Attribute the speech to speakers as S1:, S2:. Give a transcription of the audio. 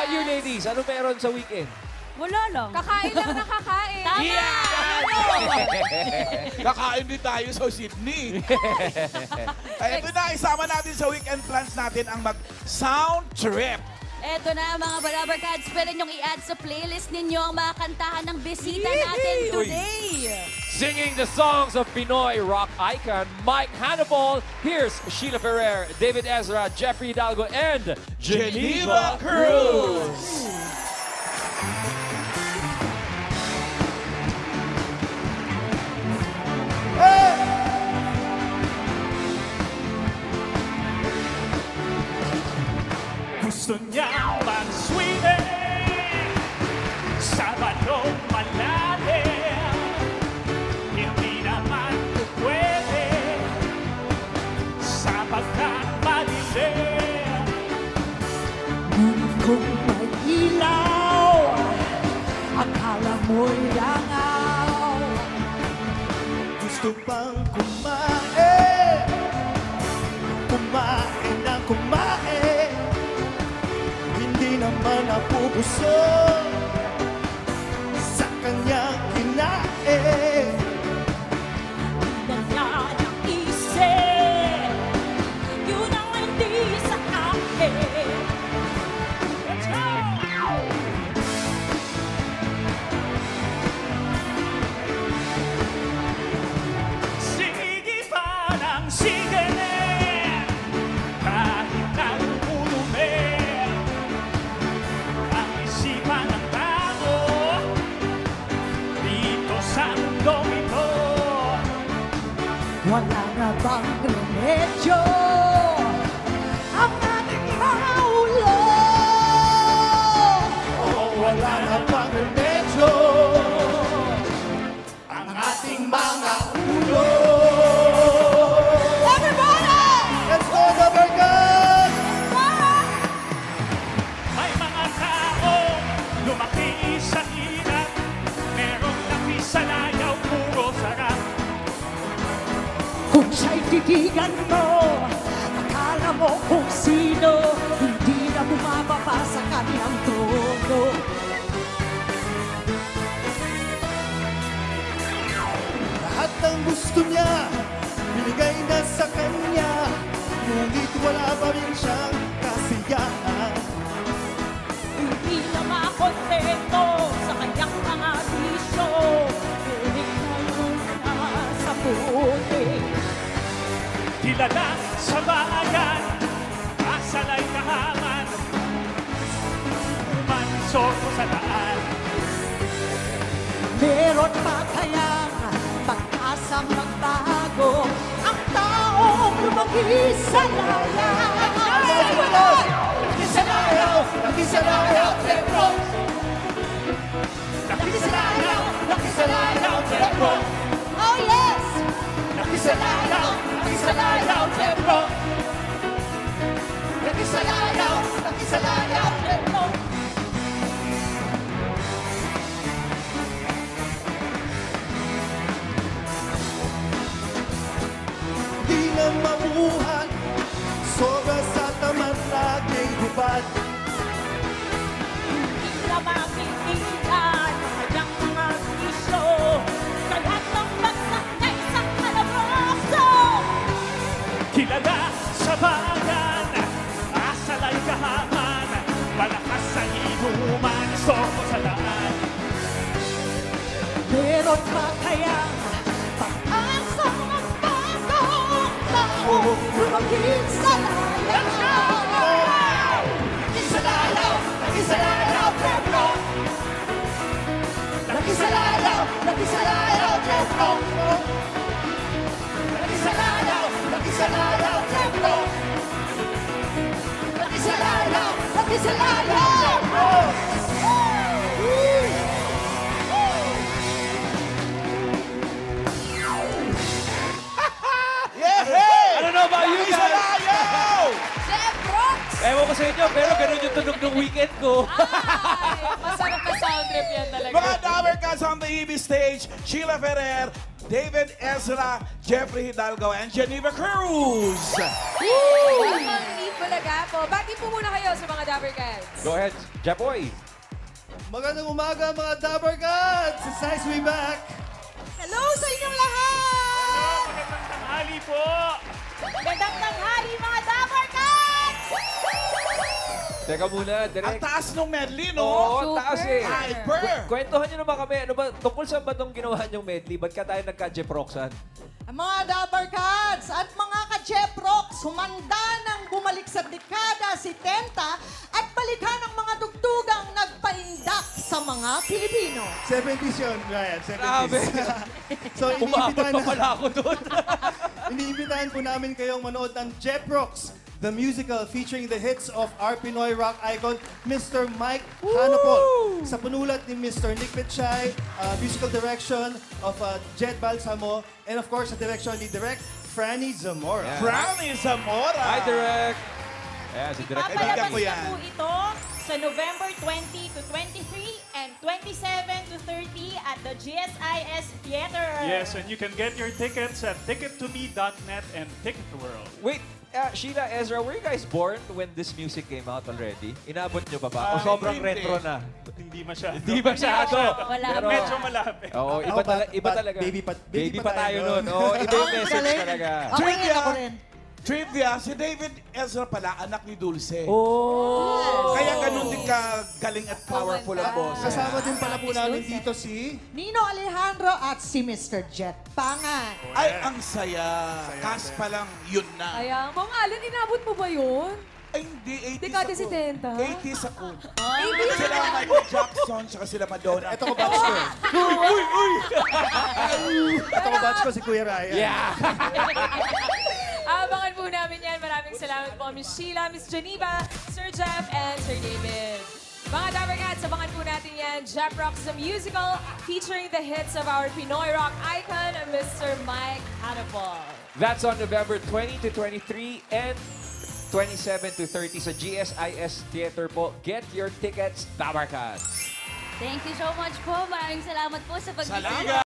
S1: about you, ladies? Ano meron sa weekend?
S2: Wala lang.
S3: Kakain lang na kakain.
S2: Tama!
S4: Kakain din tayo sa Sydney. Ay, ito na, isama natin sa weekend plans natin ang mag-sound trip.
S2: Eto na mga Balabarkads, pwede niyong i-add sa playlist ninyo ang mga kantahan ng bisita natin today.
S1: Singing the songs of Pinoy rock icon Mike Hannibal. Here's Sheila Ferrer, David Ezra, Jeffrey Hidalgo, and
S4: Geneva Cruz.
S5: Gusto niya mag-swimming sa balong malalim. Hindi naman ko pwede sapagkat madilim.
S6: Ngunit kung may ilaw, akala mo'y langaw.
S5: Gusto pang kumain, kumain na kumain. Hindi naman ako busog sa kanyang kinain.
S6: Ganyan ang isip, yun ang hindi sa akin.
S5: Let's go! Sige pa ng sige, kahit nag-ulumi ang isipan ng tao dito sa mundong ito.
S6: Wala na bang remedyo ang ating mga ulo?
S5: Wala na pang remedyo ang ating mga ulo.
S6: Everybody!
S5: Let's go, Dabarkan! May mga tao lumaki sa hirap, merong laki sa layaw, puro sarap.
S6: Kung siya'y titigan mo, akala mo kung sino, hindi na bumababa sa kanyang trono.
S5: Lahat ng gusto niya, binigay na sa kanya, ngunit wala pa rin siyang kasiyahan.
S6: Hindi na makontento sa kanyang mga bisyo, ngunit ngayon na sa puti.
S5: Kilala sa bayan, asalay kahaman, mansok sa daan.
S6: Meron pa kayang pag-asang magbago ang taong lumaki sa layaw?
S5: Laki sa layaw, laki sa layaw, Tebro. Laki sa layaw, laki sa layaw, Tebro.
S6: Oh yes!
S5: Laki sa layaw, Tebro. Laki sa layaw, Tebro. Di na mabuhat, sobra sa tamad laging hubad.
S6: Hindi na mapigilan ang kanyang mga bisyo, kaya't ang bagsak na isang kalabaso.
S5: Kilala sa bayan, asalay kahaman, malakas sa inuman, soko sa daan.
S6: Meron pa kayang pag-asang magbago ang taong lumaki sa layaw?
S5: Laki sa layaw, Tebro. Laki sa layaw, Tebro. Laki sa layaw, Tebro. Laki sa layaw, Tebro.
S1: I don't know about you
S4: Isa
S1: guys.
S4: layaw!
S3: Chef Brooks!
S1: Ewan ko sa inyo, pero ganun yung tunog ng weekend ko.
S3: Ay, masarap na sound trip yan talaga.
S4: Mga Dabarkans on the EB stage, Sheila Ferrer, David Ezra, Jeffrey Hidalgo, and Geneva Cruz.
S3: Welcome, Team Bulaga po. Bati po muna kayo sa sa mga Dabber Cats.
S1: Go ahead, Japoy.
S5: Magandang umaga mga Dabber Gods! It's nice to be back!
S6: Hello sa inyong lahat!
S7: Magandang tanghali po!
S2: Magandang tanghali, mga Dabber Cats!
S1: Teka muna,
S4: Ang
S1: direct.
S4: taas nung medley, no?
S1: Oo, ang taas eh.
S4: Hyper!
S1: Kwentuhan nyo naman kami, ano ba, tungkol saan ba itong ginawa nyong medley? Ba't ka tayo nagka-Jeff Roxanne?
S6: Ang mga Dabber Cats at mga ka-Jeprox, humanda ng bumalik sa dekada 70 at balikan ang mga tugtugang nagpaindak sa mga Pilipino.
S5: 70s yun, Ryan. 70s.
S1: Grabe.
S5: So,
S1: Umabot pa pala ako doon.
S5: iniimbitahan po namin kayong manood ng Jeprox, the musical featuring the hits of our Pinoy rock icon, Mr. Mike Hanapol. Sa panulat ni Mr. Nick Petchay, musical direction of Jed Balsamo, and of course, sa direction ni Direk Franny Zamora.
S1: Yeah.
S4: Brownie Zamora!
S1: Hi, Direct. Ayan, si Direct.
S4: Kaibigan
S2: Papalabas
S4: ko
S2: na
S4: yan.
S2: po ito sa November 20 to 23 and 27 to 30 at the GSIS Theater.
S7: Yes, and you can get your tickets at tickettome.net and Ticket World.
S1: Wait, Sheila, Ezra, were you guys born when this music came out already? Inabot nyo pa ba? O sobrang
S4: Hindi.
S1: retro na?
S7: Hindi masyado.
S1: Hindi masyado.
S2: Wala
S1: Pero,
S2: pa.
S7: Medyo malapit.
S1: Oo,
S5: Ako,
S1: iba talaga.
S5: baby pa
S1: tayo
S5: tayo
S1: nun. Oo, iba yung message
S6: galing.
S1: talaga.
S6: Ako rin, ako rin.
S4: Trivia, si David Ezra pala, anak ni Dulce.
S1: Oh!
S4: Kaya ganun din ka galing at powerful ang boses.
S5: Kasama din pala po namin dito si...
S6: Nino Alejandro at si Mr. Jet Pangan.
S4: Ay, ang saya. Cast pa lang, yun na.
S3: Kaya, Mang Allen, inabot mo ba yun?
S4: Ay, hindi, 80s
S3: Dekada
S4: ako.
S3: 70?
S4: 80s ako. Sila Michael Jackson, tsaka sila Madonna.
S5: Ito ko batch ko. Ito ko batch ko si Kuya Ryan.
S1: Yeah!
S3: Abangan po namin yan. Maraming salamat po, Miss Sheila, Miss Geneva, Sir Jeff, and Sir David. Mga Dabber Cats, abangan po natin yan. Jeff Rocks the Musical featuring the hits of our Pinoy rock icon, Mr. Mike Hanapol.
S1: That's on November 20 to 23 and 27 to 30 sa GSIS Theater po. Get your tickets, Dabber Cats.
S2: Thank you so much po. Maraming salamat po sa pagbibigay.
S4: Salamat!